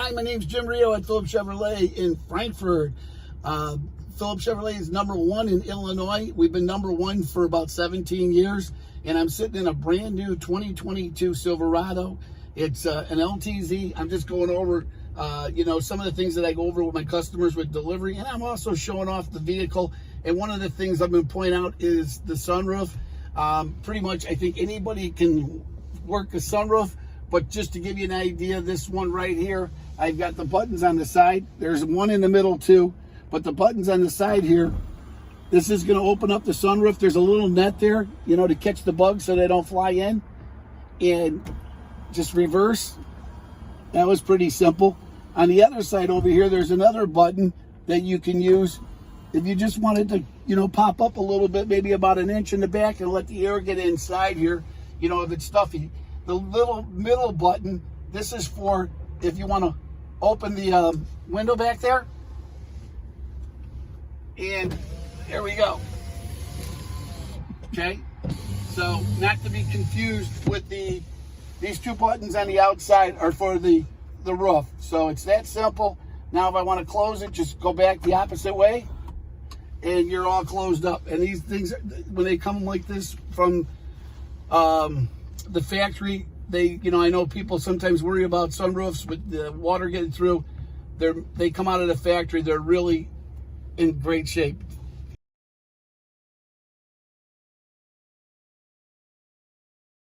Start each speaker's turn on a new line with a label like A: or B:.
A: Hi, my name's Jim Rio at Phillips Chevrolet in Frankfort. Phillips Chevrolet is #1 in Illinois. We've been #1 for about 17 years, and I'm sitting in a brand new 2022 Silverado. It's an LTZ. I'm just going over, some of the things that I go over with my customers with delivery, and I'm also showing off the vehicle. And one of the things I'm going to point out is the sunroof. Pretty much, I think anybody can work a sunroof, but just to give you an idea, this one right here, I've got the buttons on the side. There's one in the middle too, but the buttons on the side here, this is going to open up the sunroof. There's a little net there, to catch the bugs so they don't fly in. And just reverse. That was pretty simple. On the other side over here, there's another button that you can use if you just wanted to, pop up a little bit, maybe about an inch in the back, and let the air get inside here, if it's stuffy. The little middle button, this is for if you want to open the window back there. And there we go. Okay, so not to be confused with these two buttons on the outside are for the roof. So it's that simple. Now if I want to close it, just go back the opposite way and you're all closed up. And these things, when they come like this from the factory, I know people sometimes worry about sunroofs with the water getting through. They come out of the factory, they're really in great shape.